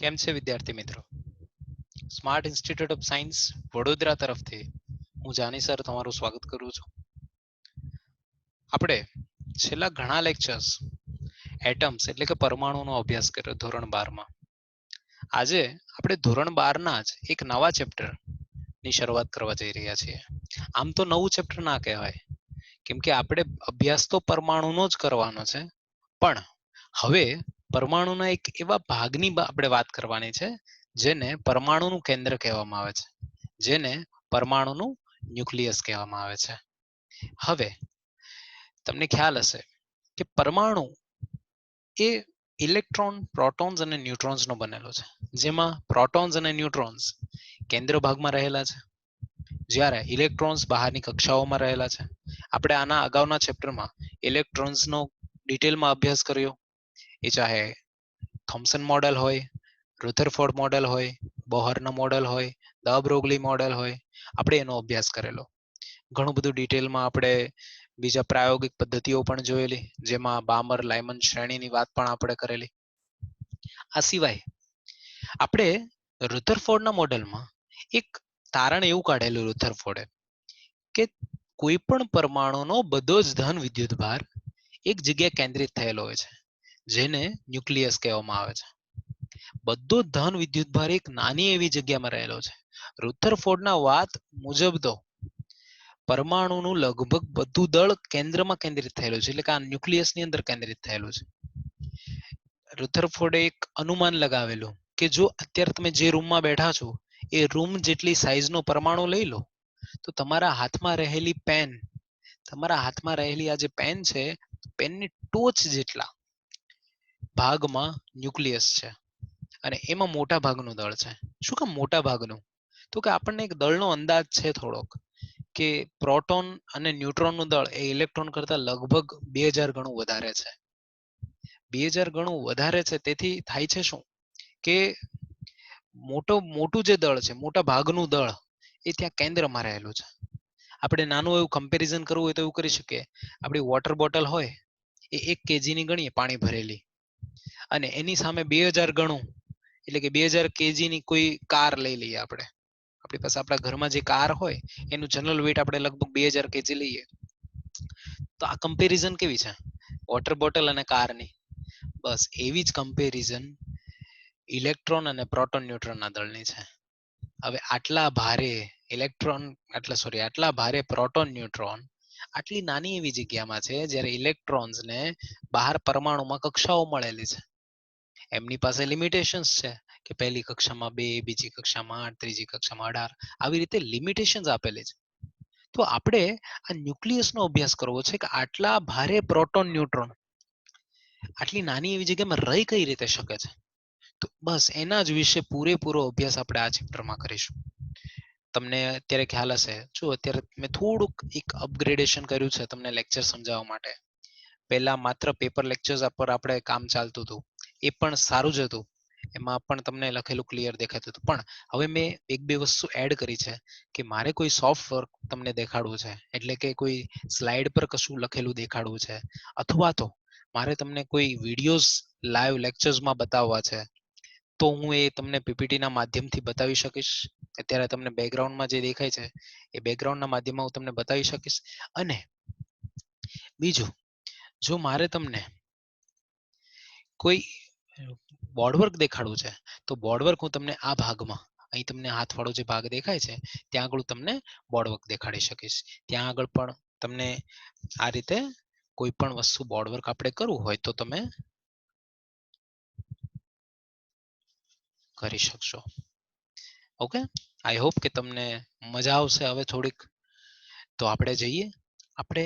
કેમ છે વિદ્યાર્થી મિત્રો? Smart institute of science Vadodara તરફથી હું જાની સર તમારું સ્વાગત કરું છું. આપણે છેલ્લા ઘણા લેક્ચર્સ એટમ્સ એટલે કે પરમાણુનો અભ્યાસ કર્યો ધોરણ 12 માં. આજે આપણે ધોરણ 12 ના જ એક નવા ચેપ્ટર ની શરૂઆત કરવા જઈ રહ્યા છીએ. આમ તો નવું ચેપ્ટર ના કહેવાય, કેમ કે આપણે અભ્યાસ તો પરમાણુનો જ કરવાનો છે, પણ હવે પરમાણુના એક એવા ભાગની આપણે વાત કરવાની છે જેને પરમાણુનું કેન્દ્ર કહેવામાં આવે છે, જેને પરમાણુનું ન્યુક્લિયસ કહેવામાં આવે છે. હવે તમને ખ્યાલ હશે કે પરમાણુ એ ઇલેક્ટ્રોન, પ્રોટોન્સ અને ન્યુટ્રોન્સનો બનેલો છે, જેમાં પ્રોટોન્સ અને ન્યુટ્રોન્સ કેન્દ્ર ભાગમાં રહેલા છે, જ્યારે ઇલેક્ટ્રોન્સ બહારની કક્ષાઓમાં રહેલા છે. આપણે આના અગાઉના ચેપ્ટરમાં ઇલેક્ટ્રોન્સનો ડિટેલમાં અભ્યાસ કર્યો, એ ચાહે થોમ્સન મોડેલ હોય, રુથરફોર્ડ મોડેલ હોય, બોહરના મોડેલ હોય, દ બ્રોગલી મોડેલ હોય, આપણે એનો અભ્યાસ કરેલો. ઘણું બધું ડિટેલમાં આપણે બીજા પ્રાયોગિક પદ્ધતિઓ પણ જોયેલી, જેમાં બામર લાયમન શ્રેણીની વાત પણ આપણે કરેલી. આ સિવાય આપણે રુથરફોર્ડના મોડેલમાં એક તારણ એવું કાઢેલું રુથરફોર્ડે કે કોઈ પણ પરમાણુનો બધો જ ધન વિદ્યુત ભાર એક જગ્યાએ કેન્દ્રિત થયેલો હોય છે, જેને ન્યુક્લિયસ કહેવામાં આવે છે. બધો ધન વિદ્યુત ભાર એક નાની એવી જગ્યામાં રહેલો છે. રુથરફોર્ડના વાત મુજબ તો પરમાણુનું લગભગ બધું દળ કેન્દ્રમાં કેન્દ્રિત થયેલું છે, એટલે કે આ ન્યુક્લિયસની અંદર કેન્દ્રિત થયેલું છે. રુથરફોર્ડે એક અનુમાન લગાવેલું કે જો અત્યારે તમે જે રૂમમાં બેઠા છો એ રૂમ જેટલી સાઈઝનો પરમાણુ લઈ લો, તો તમારા હાથમાં રહેલી પેન, તમારા હાથમાં રહેલી આ જે પેન છે, પેનની ટોચ જેટલા ભાગમાં ન્યુક્લિયસ છે, અને એમાં મોટા ભાગનું દળ છે. શું કામ મોટા ભાગનું? તો કે આપણને એક દળનો અંદાજ છે થોડોક, કે પ્રોટોન અને ન્યુટ્રોનનું દળ એ ઇલેક્ટ્રોન કરતા લગભગ 2000 ગણું વધારે છે. 2000 ગણું વધારે છે, તેથી થાય છે શું કે મોટું જે દળ છે, મોટા ભાગનું દળ એ ત્યાં કેન્દ્રમાં રહેલું છે. આપણે નાનું એવું કમ્પેરિઝન કરવું હોય તો એવું કરી શકીએ, આપણી વોટર બોટલ હોય એ 1 kgની ગણીએ પાણી ભરેલી, અને એની સામે 2000 ગણું એટલે કે 2000 kgની કોઈ કાર લઈ લઈએ. આપણી પાસે આપણા ઘરમાં જે કાર હોય એનું જનરલ વેઇટ આપણે લગભગ 2000 kg લઈએ. તો આ કમ્પેરિઝન કેવી છે? વોટર બોટલ અને કારની. બસ એવી જ કમ્પેરિઝન ઇલેક્ટ્રોન અને પ્રોટોન ન્યુટ્રોનના દળની છે. હવે આટલા ભારે આટલા ભારે પ્રોટોન ન્યુટ્રોન આટલી નાની એવી જગ્યામાં છે, જ્યારે ઇલેક્ટ્રોન્સને બહાર પરમાણુમાં કક્ષાઓ મળેલી છે. એમની પાસે લિમિટેશન્સ છે કે પહેલી કક્ષામાં 2, બીજી કક્ષામાં 8, ત્રીજી કક્ષામાં 18, આવી રીતે લિમિટેશન્સ આપેલી છે. તો આપણે આ ન્યુક્લિયસનો અભ્યાસ કરવો છે કે આટલા ભારે પ્રોટોન ન્યુટ્રોન આટલી નાની એવી જગ્યામાં રહી કઈ રીતે શકે છે. તો બસ એના જ વિશે પૂરેપૂરો અભ્યાસ આપણે આ ચેપ્ટરમાં કરીશું. તમને અત્યારે ખ્યાલ હશે, જો અત્યારે મેં થોડુંક એક અપગ્રેડેશન કર્યું છે તમને લેક્ચર સમજાવવા માટે. પહેલા માત્ર પેપર લેક્ચર્સ પર આપણે કામ ચાલતું હતું, એ પણ સારું જ હતું, એમાં પણ તમને લખેલું ક્લિયર દેખાતું હતું. પણ હવે મેં 1-2 વસ્તુ એડ કરી છે કે મારે કોઈ સોફ્ટ વર્ક તમને દેખાડવું છે, એટલે કે કોઈ સ્લાઇડ પર કશું લખેલું દેખાડવું છે, અથવા તો મારે તમને કોઈ વિડીયોઝ લાઈવ લેક્ચર્સમાં બતાવવા છે, તો હું એ તમને પીપીટીના માધ્યમથી બતાવી શકીશ. અત્યારે તમને બેકગ્રાઉન્ડમાં જે દેખાય છે એ બેકગ્રાઉન્ડના માધ્યમમાં હું તમને બતાવી શકીશ. અને બીજું, જો મારે તમને કોઈ બોર્ડવર્ક દેખાડવું છે, તો બોર્ડવર્ક હું તમને આ ભાગમાં, અહીં તમને હાથવાળો જે ભાગ દેખાય છે ત્યાં આગળ તમને બોર્ડવર્ક દેખાડી શકીશ. ત્યાં આગળ પણ તમને આ રીતે કોઈ પણ વસ્તુ બોર્ડવર્ક આપણે કરવું હોય તો તમે કરી શકશો. ઓકે, આઈ હોપ કે તમને મજા આવશે હવે થોડીક. તો આપણે જઈએ, આપણે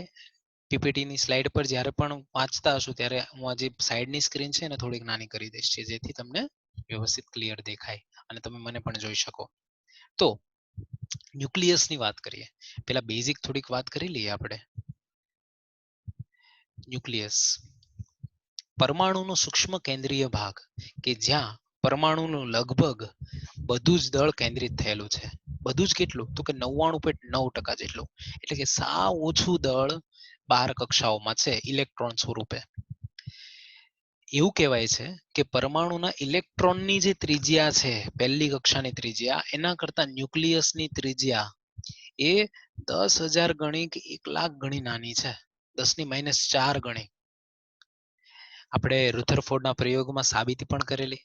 પીપીટીની સ્લાઇડ પર જ્યારે પણ વાંચતા હશું ત્યારે હું આ જે સાઈડની સ્ક્રીન છે ને થોડીક નાની કરી દઈશ, જેથી તમને વ્યવસ્થિત ક્લિયર દેખાય અને તમે મને પણ જોઈ શકો. તો ન્યુક્લિયસની વાત કરીએ, પેલા બેઝિક થોડીક વાત કરી લઈએ આપણે. ન્યુક્લિયસ પરમાણુનો સૂક્ષ્મ કેન્દ્રીય ભાગ કે જ્યાં પરમાણુનું લગભગ બધું જ દળ કેન્દ્રિત થયેલું છે. બધું જ કેટલું? તો કે 99.9% જેટલું, એટલે કે સાવ ઓછું દળ બહાર કક્ષાઓમાં છે ઇલેક્ટ્રોન સ્વરૂપે. એવું કહેવાય છે કે પરમાણુના ઇલેક્ટ્રોનની જે ત્રિજ્યા છે પહેલી કક્ષાની ત્રિજ્યા એના કરતા ન્યુક્લિયસની ત્રિજ્યા એ 10,000 ગણી કે 1,00,000 ગણી નાની છે. 10⁻⁴ ગણી. આપણે રુથરફોર્ડના પ્રયોગમાં સાબિતી પણ કરેલી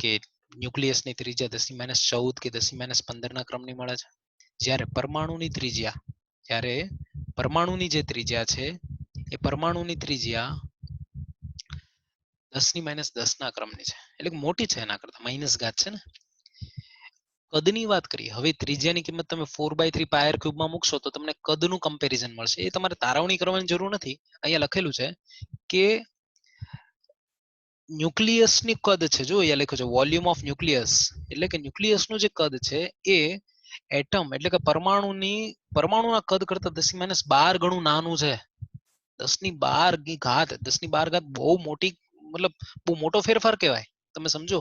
કે ન્યુક્લિયસની ત્રિજ્યા 10⁻14 કે 10⁻15 ના ક્રમની મળે છે. જ્યારે પરમાણુની જે ત્રિજ્યા છે એ પરમાણુની ત્રિજ્યા 10⁻10 ના ક્રમની છે, એટલે કે મોટી છે એના કરતા, માઇનસ ઘાત છે ને. કદની વાત કરીએ, હવે ત્રિજ્યાની કિંમત તમે 4/3 પાયર ક્યુબમાં મૂકશો તો તમને કદનું કમ્પેરિઝન મળશે. એ તમારે તારવણી કરવાની જરૂર નથી. અહીંયા લખેલું છે કે ન્યુક્લિયસની કદ છે, જો અહીંયા લખ્યું છે વોલ્યુમ ઓફ ન્યુક્લિયસ, એટલે કે ન્યુક્લિયસનું જે કદ છે એ એટમ એટલે કે પરમાણુના કદ કરતા 10⁻12 ગણું નાનું છે. 10⁻12 10⁻12 બહુ મોટી, મતલબ બહુ મોટો ફેરફાર કહેવાય. તમે સમજો,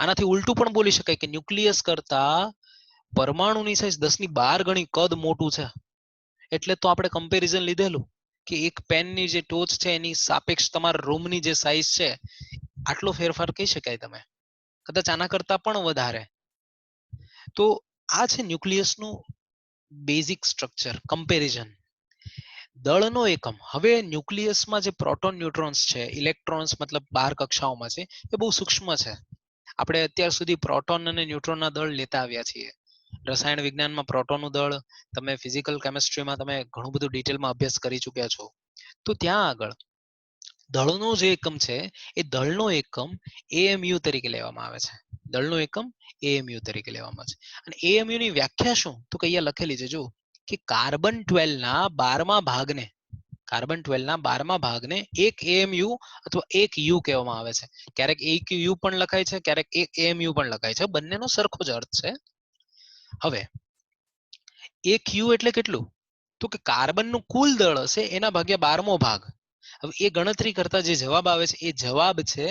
આનાથી ઉલટું પણ બોલી શકાય કે ન્યુક્લિયસ કરતા પરમાણુની સાઈઝ 10⁻12 ગણી કદ મોટું છે. એટલે તો આપણે કમ્પેરિઝન લીધેલું કે એક પેનની જે ટોચ છે એની સાપેક્ષ તમારા રૂમની જે સાઈઝ છે આટલો ફેરફાર કહી શકાય. તમે કદાચ આના કરતા પણ વધારે. તો આ છે ન્યુક્લિયસનું બેઝિક સ્ટ્રક્ચર, કમ્પેરિઝન. દળનો એકમ, હવે ન્યુક્લિયસમાં જે પ્રોટોન ન્યુટ્રોન્સ છે, ઇલેક્ટ્રોન્સ મતલબ 12 કક્ષાઓમાં છે, એ બહુ સૂક્ષ્મ છે. આપણે અત્યાર સુધી પ્રોટોન અને ન્યુટ્રોનના દળ લેતા આવ્યા છીએ. રસાયણ વિજ્ઞાનમાં પ્રોટોનનું દળ, તમે ફિઝિકલ કેમિસ્ટ્રીમાં તમે ઘણું બધું ડિટેલમાં અભ્યાસ કરી ચૂક્યા છો. તો ત્યાં આગળ દળનો જે એકમ છે એ દળનો એકમ AMU તરીકે લેવામાં આવે છે. દળનો એકમ AMU તરીકે લેવામાં આવે છે. અને AMU ની વ્યાખ્યા શું? તો કે અહીંયા લખેલી છે, જો કે કાર્બન 12 ના 12મા ભાગને એક AMU અથવા એક U કહેવામાં આવે છે. ક્યારેક એક U પણ લખાય છે, ક્યારેક એક AMU પણ લખાય છે. બંનેનો સરખો જ અર્થ છે. હવે એક U એટલે કેટલું? તો કે કાર્બનનું કુલ દળ હશે એના ભાગ્યા 12મો ભાગ. હવે એ ગણતરી કરતા જે જવાબ આવે છે એ જવાબ છે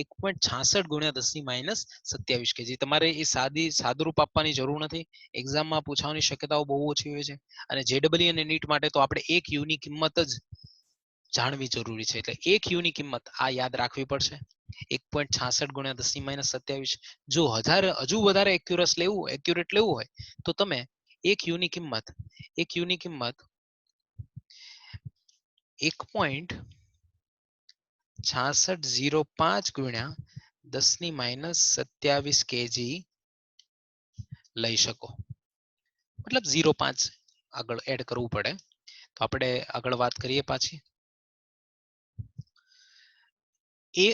1.66 × 10⁻27 kg. તમારે એ સાદુરૂપ આપવાની જરૂર નથી. એક્ઝામમાં પૂછવાની શક્યતાઓ બહુ ઓછી હોય છે. અને JEE અને NEET માટે તો આપણે એક યુ ની કિંમત જ જાણવી જરૂરી છે. એટલે એક યુ ની કિંમત આ યાદ રાખવી પડશે, 1.66 × 10⁻27. જો હજુ વધારે એક્યુરેટ લેવું હોય તો તમે એક યુ ની કિંમત 1.6605 × 10⁻27 kg લઈ શકો. મતલબ 0.5 આગળ એડ કરવું પડે. તો આપણે આગળ વાત કરીએ પાછી. એ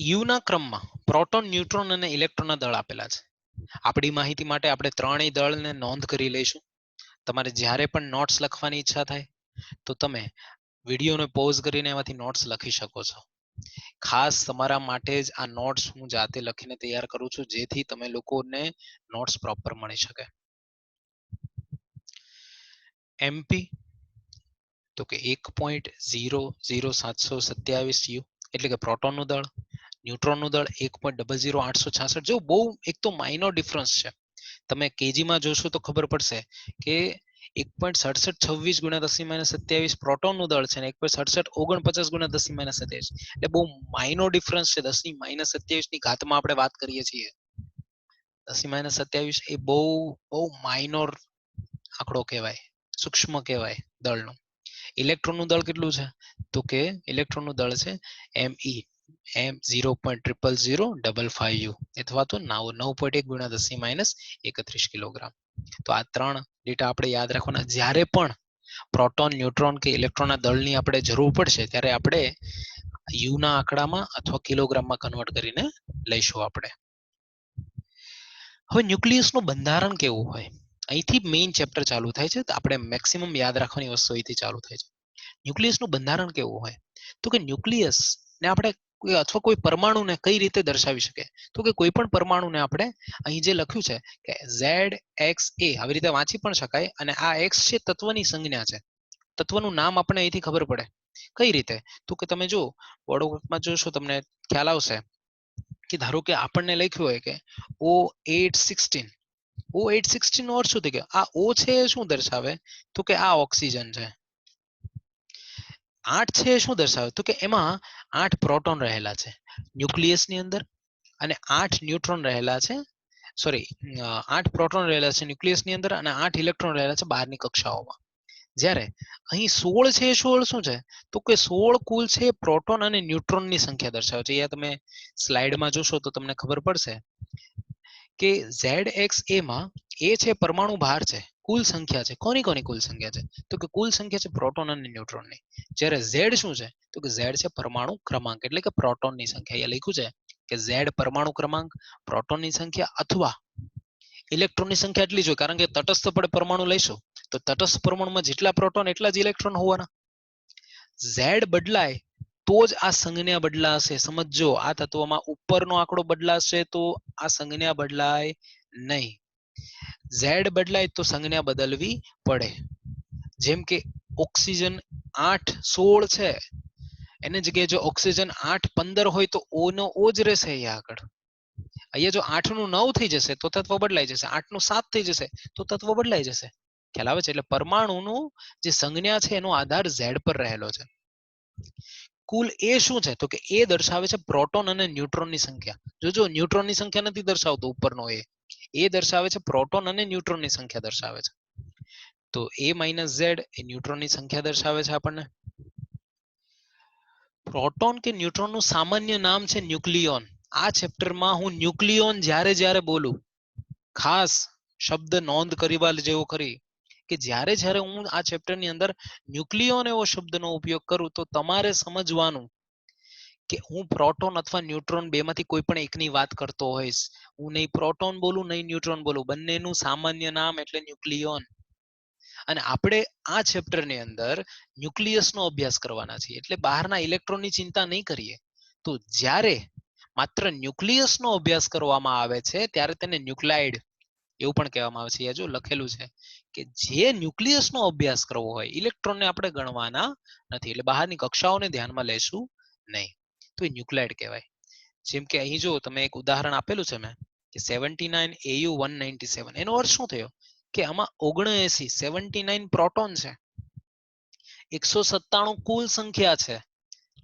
યુના ક્રમમાં પ્રોટોન, ન્યુટ્રોન અને ઇલેક્ટ્રોનના દળ આપેલા છે. આપણી માહિતી માટે આપણે ત્રણેય દળને નોંધ કરી લઈશું. તમારે જ્યારે પણ નોટ્સ લખવાની ઈચ્છા થાય તો તમે વિડીયોને પોઝ કરીને એમાંથી નોટ્સ લખી શકો છો. ખાસ તમારા માટે જ આ નોટ્સ હું જાતે લખીને તૈયાર કરું છું, જેથી તમે લોકોને નોટ્સ પ્રોપર મળી શકે. MP તો કે 1.00727 યુ એટલે કે પ્રોટોનનું દળ. ન્યુટ્રોનનું દળ 1.00866. જો બહુ એક તો માઇનોર ડિફરન્સ છે. તમે કેજીમાં જોશો તો ખબર પડશે કે 1.6726 × 10⁻27 પ્રોટોનનું દળ છે અને 1.6749 × 10⁻27. એટલે બહુ માઇનોર ડિફરન્સ છે. 10⁻27 ની ઘાતમાં આપણે વાત કરીએ છીએ. 10⁻27 એ બહુ માઇનોર આંકડો કહેવાય, સૂક્ષ્મ કહેવાય દળનો. ઇલેક્ટ્રોનનું દળ કેટલું છે? તો કે ઇલેક્ટ્રોનનું દળ છે ME 0.00055 યુ અથવા તો 9.1 × 10⁻31 કિલોગ્રામ. તો આ ત્રણ ડેટા આપણે યાદ રાખવાના. જ્યારે પણ પ્રોટોન, ન્યુટ્રોન કે ઇલેક્ટ્રોનના દળની આપણે જરૂર પડશે ત્યારે આપણે યુના આંકડામાં અથવા કિલોગ્રામમાં કન્વર્ટ કરીને લઈશું આપણે. હવે ન્યુક્લિયસનું બંધારણ કેવું હોય? અહીંથી મેઇન ચેપ્ટર ચાલુ થાય છે. આપણે મેક્સિમમ યાદ રાખવાની વસ્તુ અહીંથી ચાલુ થાય છે. ન્યુક્લિયસનું બંધારણ કેવું હોય? તો કે ન્યુક્લિયસ ને આપણે અથવા કોઈ પરમાણુને કઈ રીતે દર્શાવી શકે? તો કે કોઈ પણ પરમાણુને આપણે અહીં જે લખ્યું છે કે ZXA આવી રીતે વાંચી પણ શકાય. અને આ X છે તત્વની સંજ્ઞા છે. તત્વનું નામ આપણે અહીંથી ખબર પડે. કઈ રીતે? તો કે તમે જો બોર્ડમાં જોશો તમને ખ્યાલ આવશે કે ધારો કે આપણને લખ્યું હોય કે O816. O816 નો અર્થ શું થઈ ગયો? આ O છે એ શું દર્શાવે? તો કે આ ઓક્સિજન છે. 8 છે એ શું દર્શાવે તો કે એમાં 8 પ્રોટોન રહેલા છે ન્યુક્લિયસની અંદર અને 8 ન્યુટ્રોન રહેલા છે, સોરી 8 પ્રોટોન રહેલા છે ન્યુક્લિયસની અંદર અને 8 ઇલેક્ટ્રોન રહેલા છે બહારની કક્ષાઓમાં. જ્યારે અહીં 16 છે એ 16 શું છે તો કે 16 કુલ છે પ્રોટોન અને ન્યુટ્રોનની સંખ્યા દર્શાવે છે. અહીંયા તમે સ્લાઇડમાં જોશો તો તમને ખબર પડશે કે ZXA માં એ છે પરમાણુ ભાર છે, કુલ સંખ્યા છે. કોની કોની કુલ સંખ્યા છે તો કે કુલ સંખ્યા છે પ્રોટોન અને ન્યુટ્રોનની. જ્યારે Z શું છે તો કે Z છે પરમાણુ ક્રમાંક એટલે કે પ્રોટોનની સંખ્યા. અહીંયા લખ્યું છે કે Z પરમાણુ ક્રમાંક, પ્રોટોનની સંખ્યા અથવા ઇલેક્ટ્રોનની સંખ્યા એટલી જ હોય, કારણ કે તટસ્થ પડે પરમાણુ લઈશું તો તટસ્થ પરમાણુમાં જેટલા પ્રોટોન એટલા જ ઇલેક્ટ્રોન હોવાના. Z બદલાય તો જ આ સંજ્ઞા બદલાશે. સમજો આ તત્વમાં ઉપરનો આંકડો બદલાશે તો આ સંજ્ઞા બદલાય નહીં. Z બદલાય તો સંજ્ઞા બદલવી પડે. જેમ કે ઓક્સિજન 8 16 છે એને જગ્યાએ જો ઓક્સિજન 8 15 હોય તો O નો O જ રહેશે અહીંયા આગળ. અહીંયા જો 8 નું 9 થઈ જશે તો તત્વ બદલાઈ જશે, 8 નું 7 થઈ જશે તો તત્વ બદલાઈ જશે. ખ્યાલ આવે છે? એટલે પરમાણુનું જે સંજ્ઞા છે એનો આધાર Z પર રહેલો છે. કુલ એ શું છે તો કે એ દર્શાવે છે પ્રોટોન અને ન્યુટ્રોનની સંખ્યા. જો ન્યુટ્રોનની સંખ્યા નથી દર્શાવતો ઉપરનો એ દર્શાવે છે પ્રોટોન અને ન્યુટ્રોનની સંખ્યા દર્શાવે છે. તો A - Z એ ન્યુટ્રોનની સંખ્યા દર્શાવે છે આપણને. પ્રોટોન કે ન્યુટ્રોનનું સામાન્ય નામ છે ન્યુક્લિયોન. આ ચેપ્ટરમાં હું ન્યુક્લિયોન જ્યારે બોલું, ખાસ શબ્દ નોંધ કરવા જેવો ખરી કે જ્યારે હું આ ચેપ્ટરની અંદર ન્યુક્લિયોન એવો શબ્દનો ઉપયોગ કરું તો તમારે સમજવાનું કે હું પ્રોટોન અથવા ન્યુટ્રોન બેમાંથી કોઈ પણ એકની વાત કરતો હોઈશ. હું નહીં પ્રોટોન બોલું નહીં ન્યુટ્રોન બોલું, બંનેનું સામાન્ય નામ એટલે ન્યુક્લિયોન. અને આપણે આ ચેપ્ટરની અંદર ન્યુક્લિયસનો અભ્યાસ કરવાના છીએ, એટલે બહારના ઇલેક્ટ્રોનની ચિંતા નહીં કરીએ. તો જ્યારે માત્ર ન્યુક્લિયસનો અભ્યાસ કરવામાં આવે છે ત્યારે તેને ન્યુક્લાઇડ એવું પણ કહેવામાં આવે છે. જો લખેલું છે કે જે ન્યુક્લિયસનો અભ્યાસ કરવો હોય, ઇલેક્ટ્રોનને આપણે ગણવાના નથી, એટલે બહારની કક્ષાઓને ધ્યાનમાં લેશું નહીં, તો એ ન્યુક્લાઇડ કહેવાય. જેમ કે અહીં જો તમે એક ઉદાહરણ આપેલું છે મેં કે 79 AU 197, એનો અર્થ શું થયો કે આમાં 79 પ્રોટોન છે, 197 કુલ સંખ્યા છે,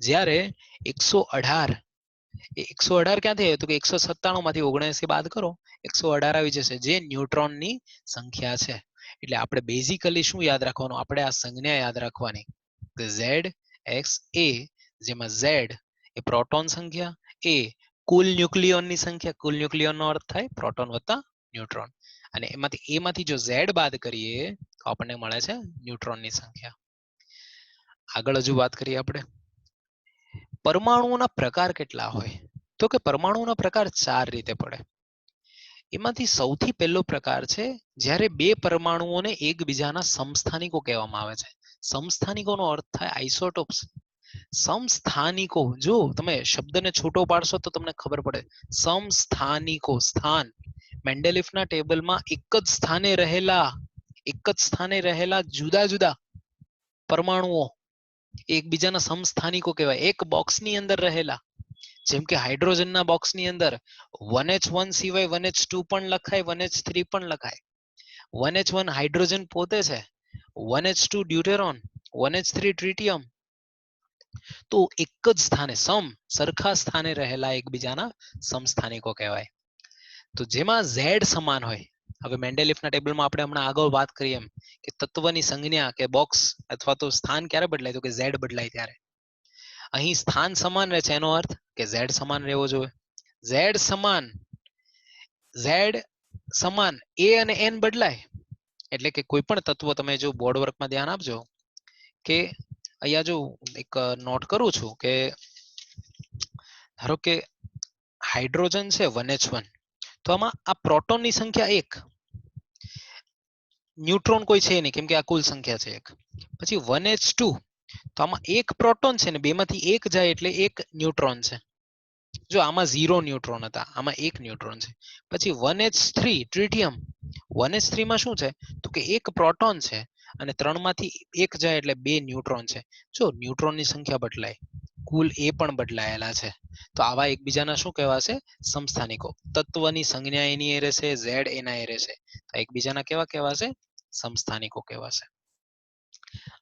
જ્યારે 118 એ 118 ક્યાંથી આવ્યો તો કે 197 માંથી 79 બાદ કરો 118 આવી જશે, જે ન્યુટ્રોનની સંખ્યા છે. એટલે આપણે બેઝિકલી શું યાદ રાખવાનું, આપણે આ સંજ્ઞા યાદ રાખવાની કે ZXA, જેમાં Z એ પ્રોટોન સંખ્યા, A કુલ ન્યુક્લિયોનની સંખ્યા, કુલ ન્યુક્લિયોનનો અર્થ થાય પ્રોટોન વત્તા ન્યુટ્રોન, અને એમાંથી જો Z બાદ કરીએ તો આપણને મળે છે ન્યુટ્રોનની સંખ્યા. આગળ હજુ વાત કરીએ આપણે પરમાણુઓના પ્રકાર કેટલા હોય તો કે પરમાણુઓના પ્રકાર 4 રીતે પડે. એમાંથી સૌથી પહેલો પ્રકાર છે જ્યારે બે પરમાણુઓને એકબીજાના સમસ્થાનિકો કહેવામાં આવે છે. સમસ્થાનિકોનો અર્થ થાય આઇસોટોપ્સ. સમસ્થાનિકો, જો તમે શબ્દને છૂટો પાડશો તો તમને ખબર પડે. સમસ્થાનિકો, સ્થાન મેન્ડેલિફના ટેબલમાં એક જ સ્થાને રહેલા જુદા જુદા પરમાણુઓ એકબીજાના સમસ્થાનિકો કહેવાય. એક બોક્સની અંદર રહેલા, જેમ કે હાઇડ્રોજનના બોક્સની અંદર 1H1 સિવાય 1H2 પણ લખાય, 1H3 પણ લખાય. 1H1 હાઇડ્રોજન પોતે છે, 1H2 ડ્યુટેરોન, 1H3 ટ્રિટિયમ. તો એક જ સ્થાને સરખા સ્થાને રહેલા એકબીજાના સમસ્થાનિકો કહેવાય. તો જેમાં Z સમાન હોય, હવે મેન્ડેલિફના ટેબલમાં આપણે હમણાં આગળ વાત કરી એમ કે તત્વની સંજ્ઞા કે બોક્સ અથવા તો સ્થાન ક્યારે બદલાય તો કે Z બદલાય ત્યારે. અહીં સ્થાન સમાન રહે છે, એનો અર્થ કે Z સમાન રહેવો જોઈએ. Z સમાન A અને N બદલાય એટલે કે કોઈ પણ તત્વ, તમે જો બોર્ડ વર્કમાં ધ્યાન આપજો કે અહીંયા જો એક નોટ કરું છું કે ધારો કે હાઇડ્રોજન છે 1H1, તો આમાં આ પ્રોટોનની સંખ્યા 1, ન્યુટ્રોન કોઈ છે નહીં કેમ કે આ કુલ સંખ્યા છે 1. પછી 1H2, તો આમાં એક પ્રોટોન છે ને બેમાંથી એક જાય એટલે એક ન્યુટ્રોન છે. જો આમાં 0 ન્યુટ્રોન હતા, આમાં એક ન્યુટ્રોન છે. પછી 1H3 ટ્રિટિયમ, 1H3 માં શું છે તો કે એક પ્રોટોન છે અને 3 માંથી એક જાય એટલે 2 ન્યુટ્રોન છે. જો ન્યુટ્રોનની સંખ્યા બદલાય, કુલ એ પણ બદલાયેલા છે, તો આવા એકબીજાના શું કહેવાશે? સમસ્થાનિકો. તત્વની સંજ્ઞા એની એ રહેશે, Z એના એ રહેશે, તો એકબીજાના કેવા કહેવાશે? સમસ્થાનિકો કહેવાશે.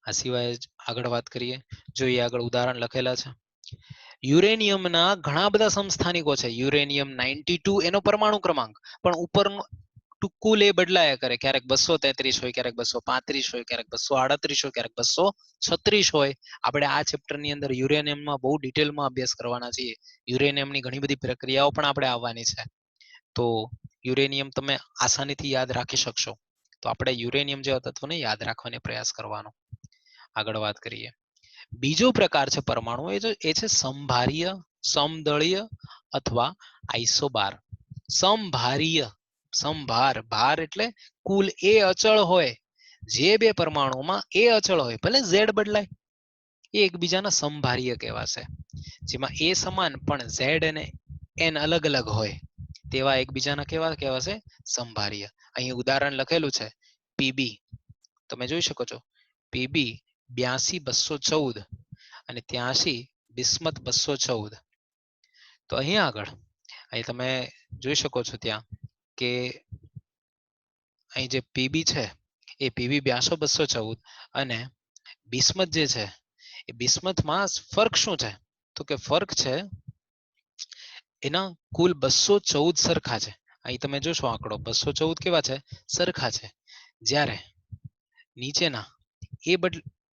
આ સિવાય આગળ વાત કરીએ, જોઈએ આગળ ઉદાહરણ લખેલા છે. યુરેનિયમના ઘણા બધા સમસ્થાનિકો છે. યુરેનિયમ 92 એનો પરમાણુ ક્રમાંક, પણ ઉપરનો ટુકુલ એ બદલાયા કરે. ક્યારેક 233 હોય, ક્યારેક 235 હોય, ક્યારેક 238 હોય, ક્યારેક 236 હોય. આપણે આ ચેપ્ટરની અંદર યુરેનિયમમાં બહુ ડિટેલમાં અભ્યાસ કરવાના છીએ. યુરેનિયમની ઘણી બધી પ્રક્રિયાઓ પણ આપણે આવવાની છે. તો યુરેનિયમ તમે આસાનીથી યાદ રાખી શકશો. તો આપણે યુરેનિયમ જેવા તત્વને યાદ રાખવાનો પ્રયાસ કરવાનો. આગળ વાત કરીએ. બીજો પ્રકાર છે પરમાણુ, એ છે સમભારીય, સમદળીય અથવા આઇસોબાર. સમભારીય, સમભાર, ભાર એટલે કુલ એ અચળ હોય. જે બે પરમાણુમાં એ અચળ હોય, ભલે ઝેડ બદલાય, એ એકબીજાના સમભારીય કહેવાશે. જેમાં એ સમાન પણ ઝેડ અને એન અલગ અલગ હોય, તેવા એકબીજાના કેવા કહેવાશે? સમભારીય. અહીં ઉદાહરણ લખેલું છે પીબી, તમે જોઈ શકો છો. પીબી 82 214 અને 83 બિસ્મત 214. તો અહીંયા આગળ અહીં તમે જોઈ શકો છો ત્યાં કે અહીં જે પીબી છે એ પીબી 82 214 અને બિસ્મત જે છે એ બિસ્મતમાં ફર્ક શું છે? તો કે ફર્ક છે એના કુલ 214 સરખા છે. અહીં તમે જોશો આંકડો 214 કેવા છે? સરખા છે. જ્યારે નીચેના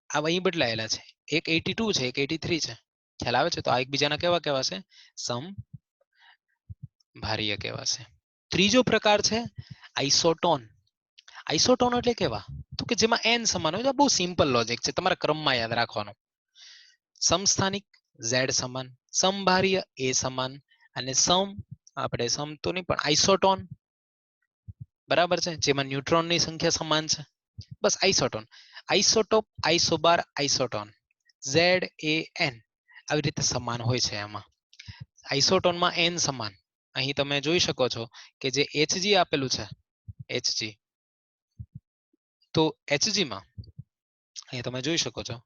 અહીં બદલાયેલા છે. એક 82 છે, એક 83 છે. ખ્યાલ આવે છે? તો આ એકબીજાના કેવા કહેવાશે? સમભારીય કહેવાશે. ત્રીજો પ્રકાર છે આઇસોટોન. આઇસોટોન એટલે કેવા? તો કે જેમાં n સમાન હોય. બહુ સિમ્પલ લોજિક છે, તમારા ક્રમમાં યાદ રાખવાનું. સમસ્થાનિક ઝેડ સમાન, સમભારીય એ સમાન અને આપણે સમ તો નહીં પણ આઇસોટોન, બરાબર છે, જેમાં ન્યુટ્રોનની સંખ્યા સમાન છે. બસ આઇસોટોન. આઇસોટોપ, આઇસોબાર, આઇસોટોન, ઝેડ એ એન આવી રીતે સમાન હોય છે. એમાં આઇસોટોનમાં n સમાન. અહીં તમે જોઈ શકો છો કે જે Hg આપેલું છે, Hg, તો Hg માં અહીં તમે જોઈ શકો છો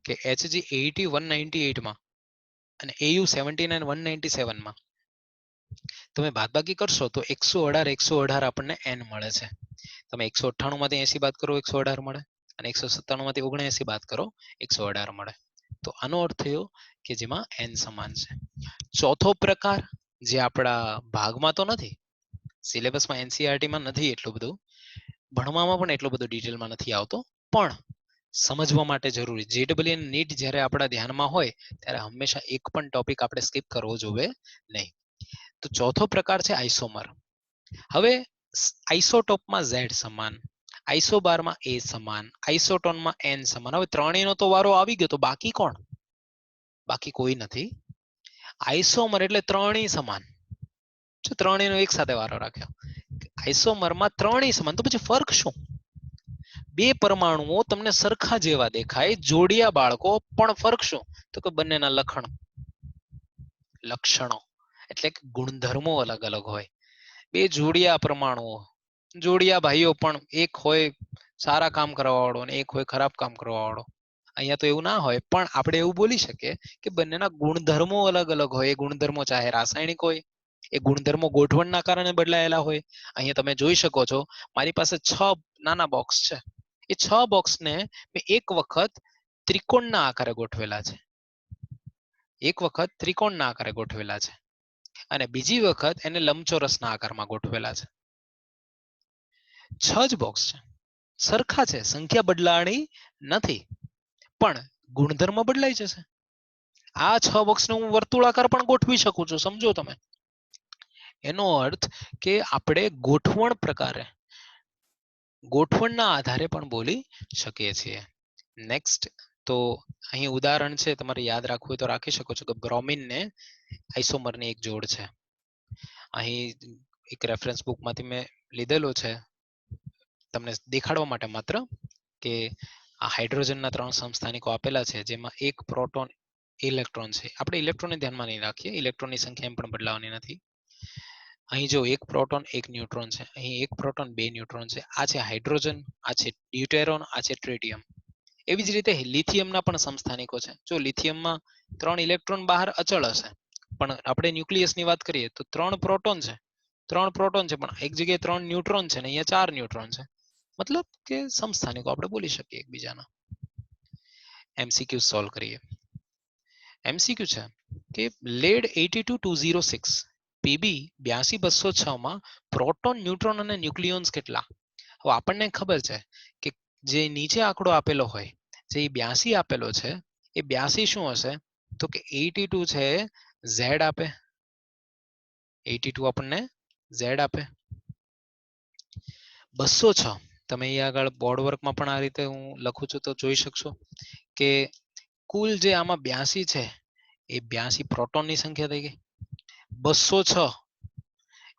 કે Hg 80 198 માં અને Au 79 197 માં તમે બાદબાકી કરશો તો 118 118 આપણને n મળે છે. તમે 198 માંથી 80 બાદ કરો 118 મળે અને 197 માંથી 79 બાદ કરો 118 મળે. તો આનો અર્થ થયો કે જેમાં n સમાન છે. ચોથો પ્રકાર જે આપણા ભાગમાં તો નથી, સિલેબસમાં એનસીઆરટી માં નથી, એટલું બધું ભણવામાં પણ એટલું બધું ડિટેલમાં નથી આવતો, પણ સમજવા માટે જરૂરી. જેડબલયુ નીટ જ્યારે આપણા ધ્યાનમાં હોય ત્યારે હંમેશા એક પણ ટોપિક આપણે સ્કીપ કરવો જોઈએ નહીં. તો ચોથો પ્રકાર છે આઇસોમર. હવે આઇસોટોપમાં ઝેડ સમાન, આઇસોબારમાં એ સમાન, આઇસોટોનમાં n સમાન. હવે ત્રણેયનો તો વારો આવી ગયો, તો બાકી કોણ? બાકી કોઈ નથી. આઇસોમર એટલે ત્રણેય સમાન. ત્રણેયનો એક સાથે વારો રાખ્યો. આઇસોમરમાં ત્રણેય સમાન, તો પછી ફર્ક શું? બે પરમાણુઓ તમને સરખા જેવા દેખાય, જોડિયા બાળકો, પણ ફર્ક શું? તો કે બંનેના લક્ષણો એટલે કે ગુણધર્મો અલગ અલગ હોય. બે જોડિયા પરમાણુઓ, જોડિયા ભાઈઓ, પણ એક હોય સારા કામ કરવા વાળો અને એક હોય ખરાબ કામ કરવા વાળો. અહીંયા તો એવું ના હોય, પણ આપણે એવું બોલી શકીએ કે બંનેના ગુણધર્મો અલગ અલગ હોય. એ ગુણધર્મો ચાહે રાસાયણિક હોય, એ ગુણધર્મો ગોઠવણના કારણે બદલાયેલા હોય. અહીંયા તમે જોઈ શકો છો મારી પાસે 6 નાના બોક્સ છે. એ 6 બોક્સને મેં એક વખત ત્રિકોણના આકારે ગોઠવેલા છે, એક વખત ત્રિકોણના આકારે ગોઠવેલા છે અને બીજી વખત એને લંબચોરસના આકારમાં ગોઠવેલા છે. 6 જ બોક્સ છે, સરખા છે, સંખ્યા બદલાણી નથી, પણ ગુણધર્મ બદલાઈ જશે. આ 6 બોક્સને હું વર્તુળાકાર પણ ગોઠવી શકું છું, સમજો તમે. એનો અર્થ કે આપણે ગોઠવણના આધારે પણ બોલી શકીએ છીએ. નેક્સ્ટ, તો અહીં ઉદાહરણ છે, તમારે યાદ રાખવું હોય તો રાખી શકો છો કે બ્રોમિન ને આઇસોમરની એક જોડ છે. અહીં એક રેફરન્સ બુકમાંથી મેં લીધેલો છે તમને દેખાડવા માટે માત્ર, કે આ હાઇડ્રોજનના 3 સમસ્થાનિકો આપેલા છે, જેમાં એક પ્રોટોન ઇલેક્ટ્રોન છે. આપણે ઇલેક્ટ્રોનને ધ્યાનમાં નહીં રાખીએ, ઇલેક્ટ્રોનની સંખ્યા એમ પણ બદલાવાની નથી. અહીં જો એક પ્રોટોન એક ન્યુટ્રોન છે, અહીં એક પ્રોટોન 2 ન્યુટ્રોન છે. આ છે હાઇડ્રોજન, આ છે ડ્યુટેરોન, આ છે ટ્રિટિયમ. એવી જ રીતે લિથિયમના પણ સમસ્થાનિકો છે. જો લિથિયમમાં 3 ઇલેક્ટ્રોન બહાર અચળ હશે, પણ આપણે ન્યુક્લિયસની વાત કરીએ તો 3 પ્રોટોન છે, પણ એક જગ્યાએ 3 ન્યુટ્રોન છે ને અહીંયા 4 ન્યુટ્રોન છે. મતલબ કે સમસ્થાનિકો આપણે બોલી શકીએ એકબીજાના. MCQ સોલ્વ કરીએ. MCQ છે કે લેડ 82206 પીબી 82206 માં પ્રોટોન, ન્યુટ્રોન અને ન્યુક્લિયોન્સ કેટલા? હવે આપણને ખબર છે કે જે નીચે આંકડો આપેલો હોય, જે 82 આપેલો છે, એ 82 શું હશે? તો કે 82 છે ઝેડ આપે, 82 આપણને ઝેડ આપે. 206 તમે અહીંયા આગળ બોર્ડ વર્કમાં પણ આ રીતે હું લખું છું તો જોઈ શકશો કે કુલ જે આમાં 82 છે એ 82 પ્રોટોનની સંખ્યા થઈ ગઈ. 206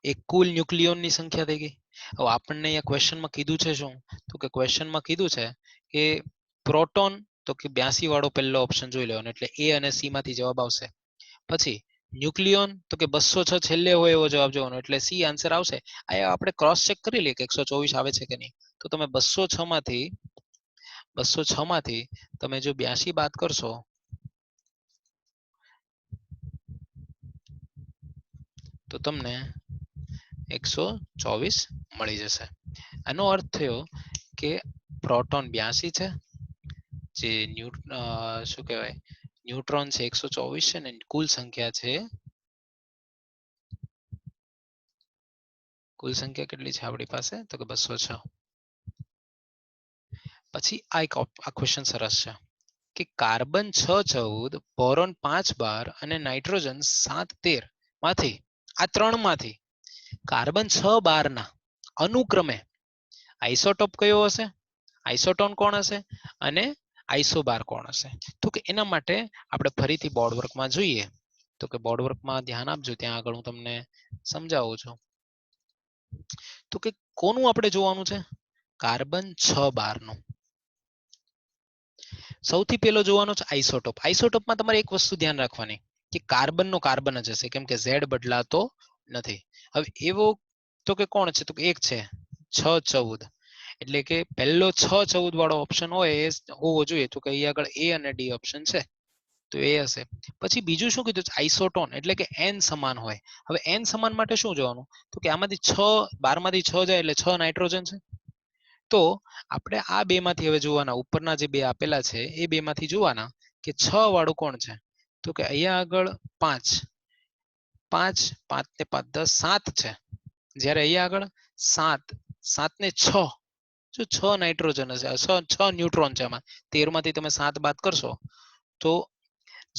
એ કુલ ન્યુક્લિયોનની સંખ્યા થઈ ગઈ. હવે આપણને અહીંયા ક્વેશ્ચનમાં કીધું છે શું? તો કે ક્વેશ્ચનમાં કીધું છે કે પ્રોટોન, તો કે 82 વાળો પહેલો ઓપ્શન જોઈ લેવાનો, એટલે એ અને સી માંથી જવાબ આવશે. પછી ન્યુક્લિયોન, તો કે 206 છેલ્લે હોય એવો જવાબ જોવાનો, એટલે સી આન્સર આવશે. આ આપણે ક્રોસ ચેક કરી લઈએ કે 124 આવે છે કે નહીં. તો તમે 206 માંથી તમે જો 82 બાદ કરશો તો તમને 124 મળી જશે. આનો અર્થ થયો કે પ્રોટોન 82 છે, જે શું કહેવાય ન્યુટ્રોન છે 124 છે, ને કુલ સંખ્યા છે, કુલ સંખ્યા કેટલી છે આપણી પાસે? તો કે 206. પછી આ ક્વેશ્ચન સરસ છે કે કાર્બન 614, બોરોન 512 અને નાઇટ્રોજન 713 માંથી આ ત્રણ માંથી કાર્બન 612 ના અનુક્રમે આઇસોટોપ કયો હશે, આઇસોટોન કોણ હશે અને આઇસોબાર કોણ હશે? તો કે એના માટે આપણે ફરીથી બોર્ડ વર્કમાં જોઈએ. તો કે બોર્ડ વર્કમાં ધ્યાન આપજો, ત્યાં આગળ હું તમને સમજાવું છું. તો કે કોનું આપણે જોવાનું છે? કાર્બન 612 નું. સૌથી પહેલો જોવાનો છે આઇસોટોપ. આઇસોટોપમાં તમારે એક વસ્તુ ધ્યાન રાખવાની કે કાર્બન નો કાર્બન જ હશે, કેમ કે ઝેડ બદલાતો નથી. હવે એવો તો કે કોણ છે? તો કે એક છે 614, એટલે કે પહેલો 614 વાળો ઓપ્શન હોય એ હોવો જોઈએ. તો કે અહીં આગળ એ અને ડી ઓપ્શન છે, તો એ હશે. પછી બીજું શું કીધું? આઇસોટોન, એટલે કે એન સમાન હોય. હવે એન સમાન માટે શું જોવાનું? તો કે આમાંથી 12 માંથી 6 જાય એટલે 6 નાઇટ્રોજન છે. તો આપણે આ બે માંથી હવે જોવાના, ઉપરના જે બે આપેલા છે એ બે માંથી જોવાના કે 6 વાળું કોણ છે? તો કે અહીંયા આગળ 5 5 5 ને 5 10 7 છે, જ્યારે અહીંયા આગળ 7 7 ને 6, જો 6 નાઇટ્રોજન હશે, 6 ન્યુટ્રોન છે આમાં. 13 માંથી તમે 7 બાદ કરશો તો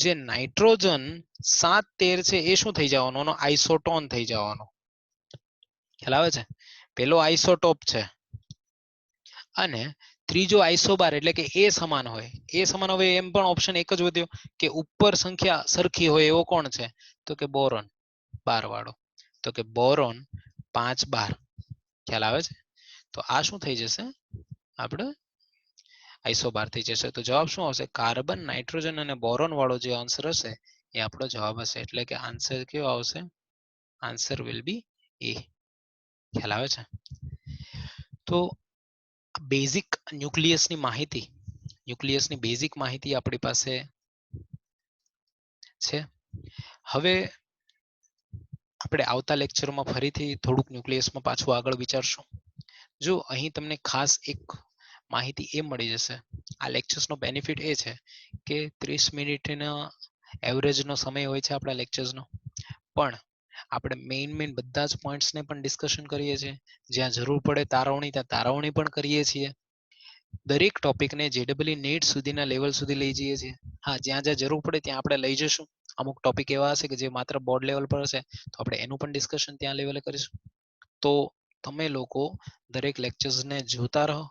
જે નાઇટ્રોજન 7 13 છે એ શું થઈ જવાનો? એનો આઇસોટોન થઈ જવાનો. ખ્યાલ આવે છે? પેલો આઇસોટોપ છે અને ત્રીજો આઇસોબાર, એટલે કે એ સમાન હોય. એ સમાન હવે એમ પણ ઓપ્શન એક જ વધ્યો કે ઉપર સંખ્યા સરખી હોય એવો કોણ છે? તો કે બોરોન 12 વાળો. તો કે બોરોન 5 12. ખ્યાલ આવે છે? તો આ શું થઈ જશે? આપણે આઇસોબાર થઈ જશે. તો જવાબ શું આવશે? કાર્બન, નાઇટ્રોજન અને બોરોન વાળો જે આન્સર હશે એ આપણો જવાબ હશે. એટલે કે આન્સર કેવો આવશે? આન્સર વિલ બી એ. ખ્યાલ આવે છે? તો બેઝિક ન્યુક્લિયસની માહિતી, ન્યુક્લિયસની બેઝિક માહિતી આપણી પાસે છે. હવે આપણે આવતા લેક્ચરમાં ફરીથી થોડુંક ન્યુક્લિયસમાં પાછું આગળ વિચારશું. જો અહીં તમને ખાસ એક માહિતી એ મળી જશે, આ લેક્ચર્સનો બેનિફિટ એ છે કે 30 મિનિટનો એવરેજનો સમય હોય છે આપણા લેક્ચર્સનો, પણ આપણે મેઇન બધા જ પોઈન્ટ્સને પણ ડિસ્કશન કરીએ છીએ. જ્યાં જરૂર પડે તારવણી, ત્યાં તારવણી પણ કરીએ છીએ. દરેક ટોપિકને જેડબલઈ નેટ સુધીના લેવલ સુધી લઈ જઈએ છીએ. હા, જ્યાં જ્યાં જરૂર પડે ત્યાં આપણે લઈ જશું. અમુક ટોપિક એવા હશે કે જે માત્ર બોર્ડ લેવલ પર હશે, તો આપણે એનું પણ ડિસ્કશન ત્યાં લેવલે કરીશું. તો તમે લોકો દરેક લેક્ચર્સને જોતા રહો.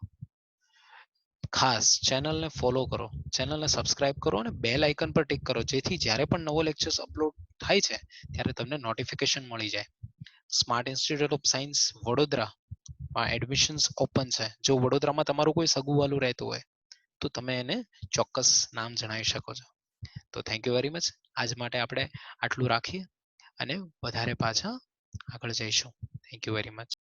ખાસ ચેનલને ફોલો કરો, ચેનલને સબસ્ક્રાઇબ કરો અને બેલ આઇકન પર ટિક કરો, જેથી જ્યારે પણ નવો લેક્ચર્સ અપલોડ થાય છે ત્યારે તમને નોટિફિકેશન મળી જાય. Smart institute of science Vadodara admissions open છે. જો વડોદરામાં તમારું કોઈ સગુવાલું રહેતું હોય તો તમે એને ચોક્કસ નામ જણાવી શકો છો. તો થેન્ક યુ વેરી મચ. આજ માટે આપણે આટલું રાખીએ અને વધારે પાછા આગળ જઈશું. Thank you very much.